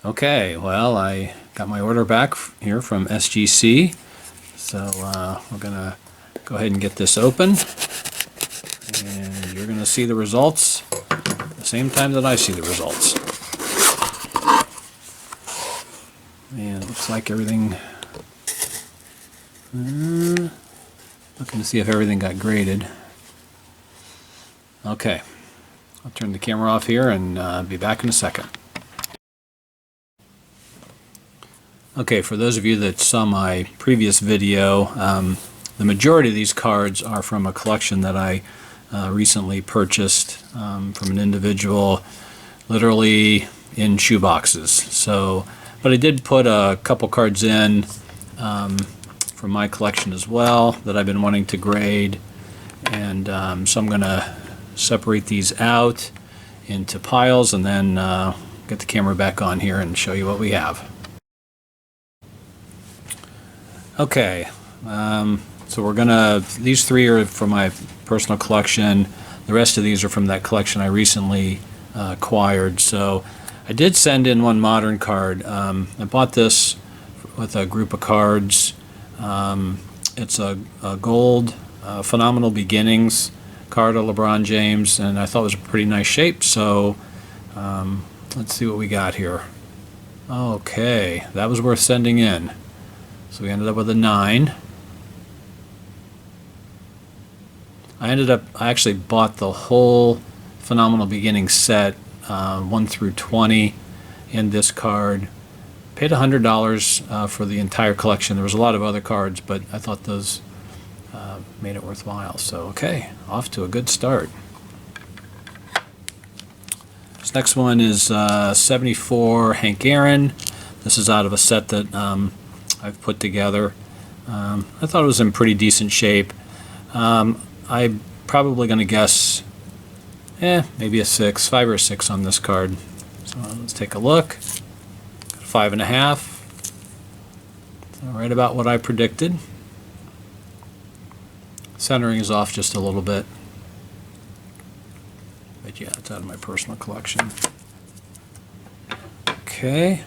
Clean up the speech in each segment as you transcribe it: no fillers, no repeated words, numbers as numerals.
Okay, well, I got my order back here from SGC, so we're gonna go ahead and get this open, and you're gonna see the results at the same time that I see the results. And it looks like everything, looking to see if everything got graded. Okay, I'll turn the camera off here and be back in a second. Okay, for those of you that saw my previous video, the majority of these cards are from a collection that I recently purchased from an individual, literally in shoe boxes. So, but I did put a couple cards in from my collection as well that I've been wanting to grade, and so I'm going to separate these out into piles and then get the camera back on here and show you what we have. Okay, so we're gonna, these three are from my personal collection. The rest of these are from that collection I recently acquired. So I did send in one modern card. I bought this with a group of cards. It's a gold Phenomenal Beginnings card of LeBron James, and I thought it was a pretty nice shape. So let's see what we got here. Okay, that was worth sending in. So we ended up with a 9. I actually bought the whole Phenomenal Beginning set, 1 through 20, in this card. Paid $100 for the entire collection. There was a lot of other cards, but I thought those made it worthwhile. So, okay, off to a good start. This next one is 74 Hank Aaron. This is out of a set that I've put together. I thought it was in pretty decent shape. I'm probably going to guess maybe a 6, 5 or 6 on this card. So let's take a look. 5.5. So right about what I predicted. Centering is off just a little bit. But yeah, it's out of my personal collection. Okay.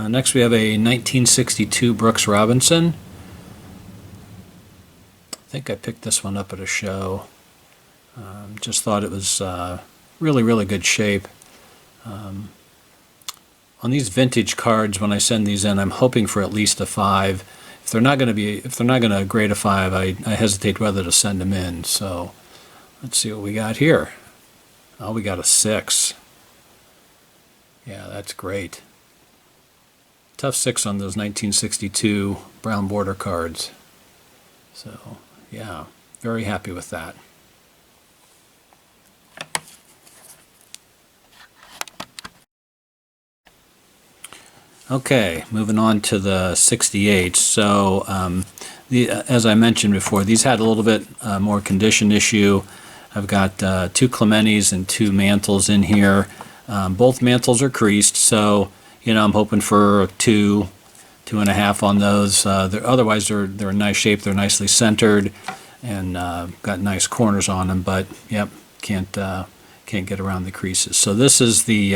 Next we have a 1962 Brooks Robinson. I think I picked this one up at a show. Just thought it was really, really good shape. On these vintage cards, when I send these in, I'm hoping for at least a 5. If they're not going to grade a 5, I hesitate whether to send them in. So let's see what we got here. Oh, we got a 6. Yeah, that's great. Tough 6 on those 1962 brown border cards. So, yeah, very happy with that. Okay, moving on to the 68. So, as I mentioned before, these had a little bit more condition issue. I've got 2 Clementis and 2 Mantles in here. Both Mantles are creased, so you know, I'm hoping for 2, 2.5 on those. Otherwise, they're in nice shape. They're nicely centered and got nice corners on them. But yep, can't get around the creases. So this is the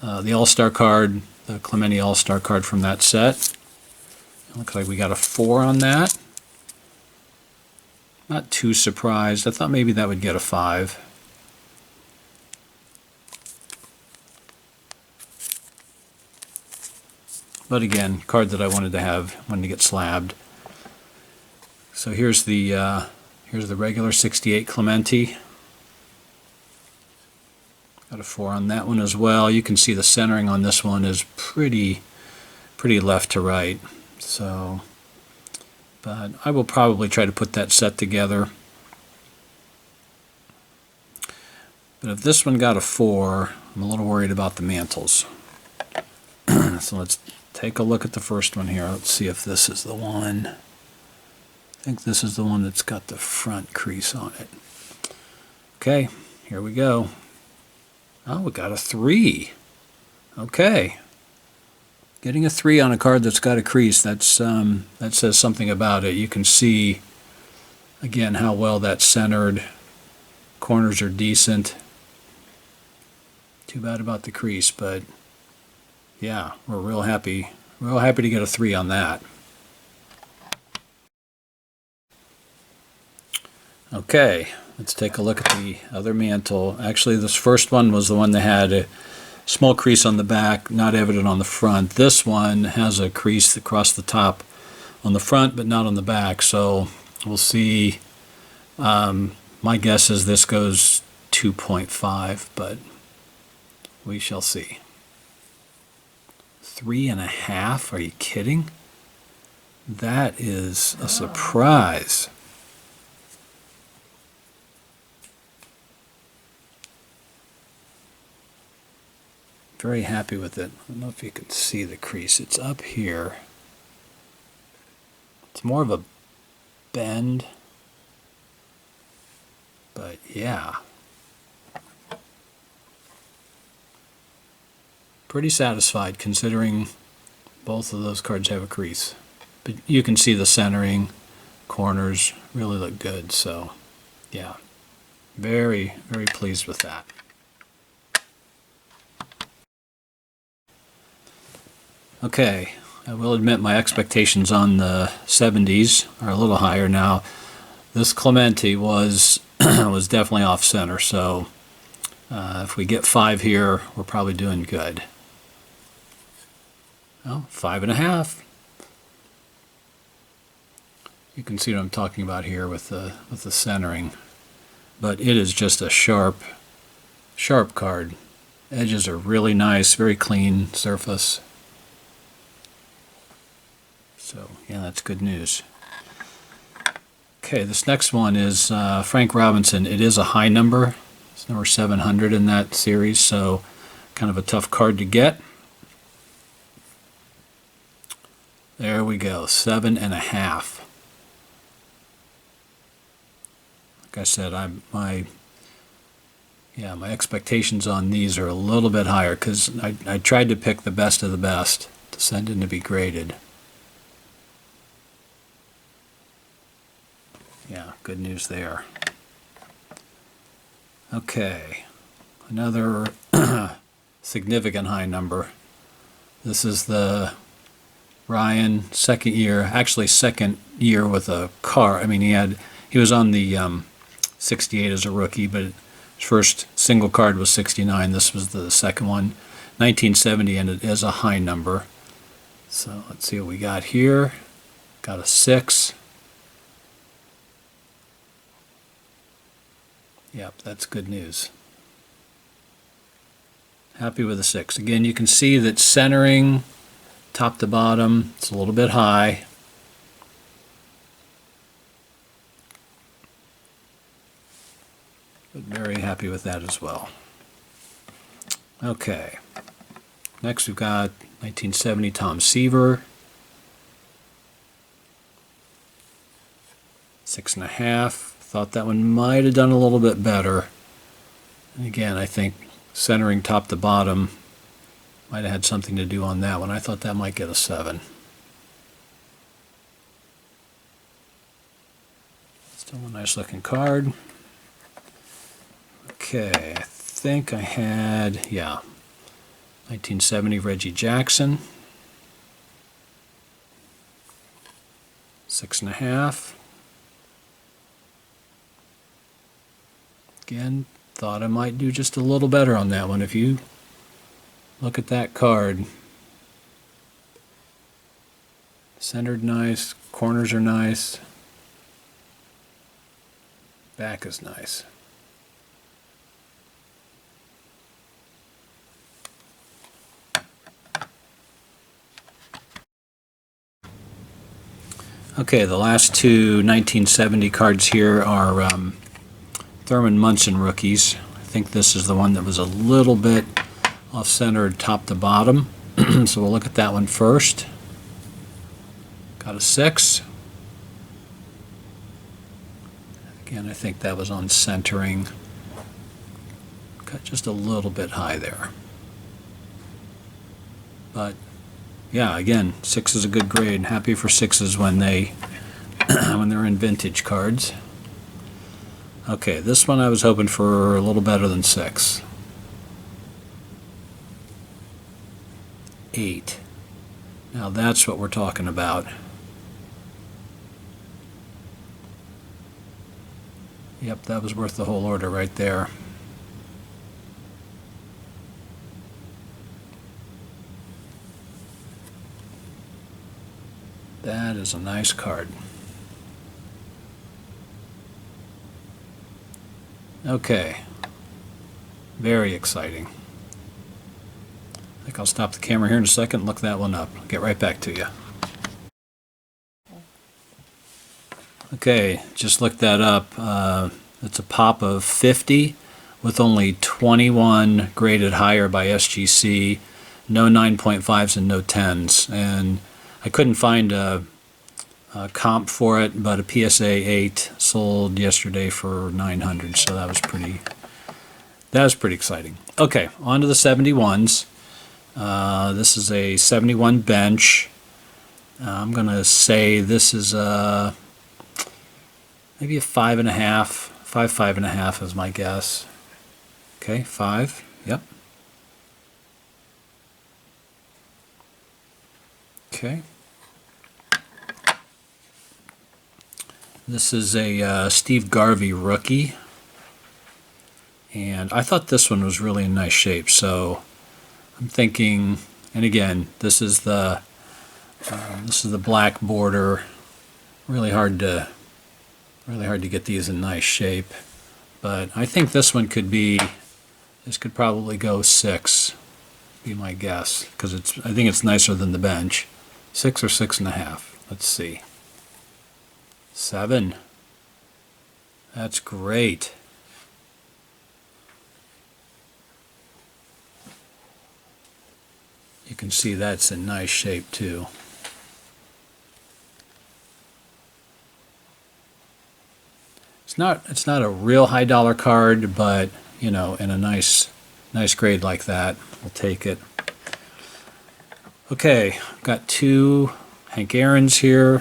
All-Star card, the Clementi All-Star card from that set. It looks like we got a 4 on that. Not too surprised. I thought maybe that would get a 5. But again, card that I wanted to get slabbed. So here's the regular 68 Clementi. Got a 4 on that one as well. You can see the centering on this one is pretty left to right. So, but I will probably try to put that set together. But if this one got a 4, I'm a little worried about the Mantles. So let's take a look at the first one here. Let's see if this is the one. I think this is the one that's got the front crease on it. Okay, here we go. Oh, we got a 3. Okay. Getting a 3 on a card that's got a crease, that says something about it. You can see, again, how well that's centered. Corners are decent. Too bad about the crease, but yeah, we're real happy to get a 3 on that. Okay, let's take a look at the other mantle. Actually, this first one was the one that had a small crease on the back, not evident on the front. This one has a crease across the top on the front, but not on the back. So we'll see. My guess is this goes 2.5, but we shall see. 3.5? Are you kidding? That is a surprise. Very happy with it. I don't know if you can see the crease. It's up here. It's more of a bend. But yeah. Pretty satisfied considering both of those cards have a crease. But you can see the centering, corners really look good. So yeah, very, very pleased with that. Okay, I will admit my expectations on the 70s are a little higher now. This Clemente was was definitely off center, so if we get 5 here, we're probably doing good. Well, 5.5. You can see what I'm talking about here with the centering, but it is just a sharp card. Edges are really nice, very clean surface. So yeah, that's good news. Okay, this next one is Frank Robinson. It is a high number. It's number 700 in that series, so kind of a tough card to get. There we go, 7.5. Like I said, my expectations on these are a little bit higher because I tried to pick the best of the best to send in to be graded. Yeah, good news there. Okay, another significant high number. This is the Ryan, second year with a car. I mean, he was on the 68 as a rookie, but his first single card was 69. This was the second one, 1970, and it is a high number. So let's see what we got here. Got a 6. Yep, that's good news. Happy with a 6. Again, you can see that centering, top to bottom, it's a little bit high. But very happy with that as well. Okay. Next we've got 1970 Tom Seaver. 6.5. Thought that one might have done a little bit better. And again, I think centering top to bottom might have had something to do on that one. I thought that might get a 7. Still a nice looking card. Okay, I think I had, 1970 Reggie Jackson. 6.5. Again, thought I might do just a little better on that one. If you look at that card, centered nice, corners are nice, back is nice. Okay, the last two 1970 cards here are Thurman Munson rookies. I think this is the one that was a little bit off-centered top to bottom. So we'll look at that one first. Got a 6. Again, I think that was on centering. Got just a little bit high there. But yeah, again, 6 is a good grade. Happy for 6s when they're in vintage cards. Okay, this one I was hoping for a little better than 6. 8. Now that's what we're talking about. Yep, that was worth the whole order right there. That is a nice card. Okay. Very exciting. I think I'll stop the camera here in a second and look that one up. I'll get right back to you. Okay, just looked that up. It's a pop of 50 with only 21 graded higher by SGC, no 9.5s and no 10s. And I couldn't find a comp for it, but a PSA 8 sold yesterday for 900, so that was pretty exciting. Okay, on to the 71s. This is a 71 bench. I'm going to say this is maybe a 5.5. 5.5 is my guess. Okay, 5. Yep. Okay. This is a Steve Garvey rookie, and I thought this one was really in nice shape. So I'm thinking, and again, this is the black border. Really hard to get these in nice shape, but I think this one could probably go 6, be my guess, because I think it's nicer than the bench. 6 or 6.5. Let's see. 7. That's great. You can see that's in nice shape too. It's not a real high dollar card, but you know, in a nice grade like that, we'll take it. Okay, I've got 2 Hank Aaron's here,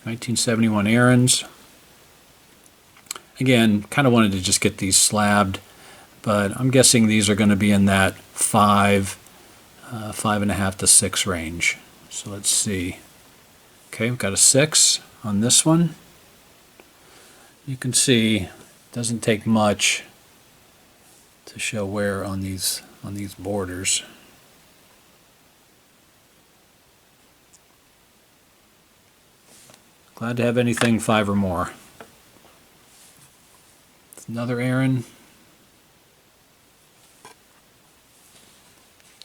1971 Aaron's. Again, kind of wanted to just get these slabbed, but I'm guessing these are going to be in that 5, 5.5 to 6 range. So let's see. Okay, we've got a 6 on this one. You can see it doesn't take much to show wear on these borders. Glad to have anything 5 or more. It's another Aaron.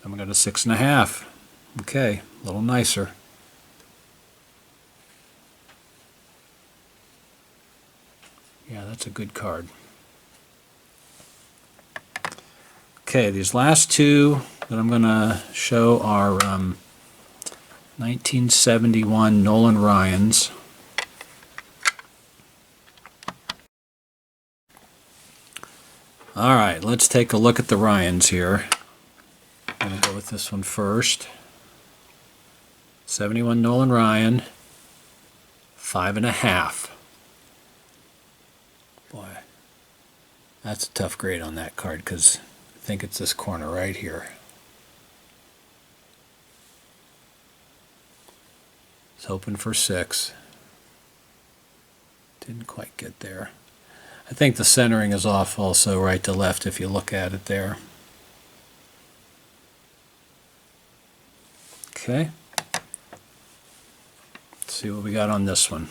And we got a 6.5. Okay, a little nicer. Yeah, that's a good card. Okay, these last 2 that I'm going to show are 1971 Nolan Ryans. All right, let's take a look at the Ryans here. I'm going to go with this one first. 71 Nolan Ryan, 5.5. Boy, that's a tough grade on that card because I think it's this corner right here. It's hoping for 6. Didn't quite get there. I think the centering is off also right to left if you look at it there. Okay. Let's see what we got on this one.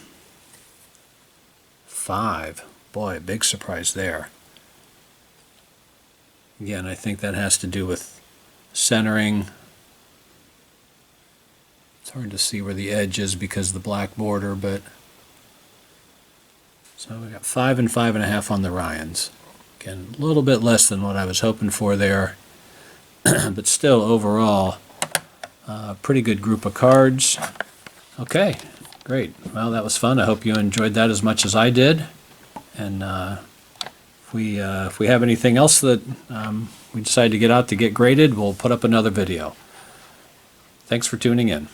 5. Boy, big surprise there. Again, I think that has to do with centering. It's hard to see where the edge is because of the black border, but so we got 5 and 5.5 on the Ryans. Again, a little bit less than what I was hoping for there, but still overall, pretty good group of cards. Okay, great. Well, that was fun. I hope you enjoyed that as much as I did. And if we have anything else that we decide to get out to get graded, we'll put up another video. Thanks for tuning in.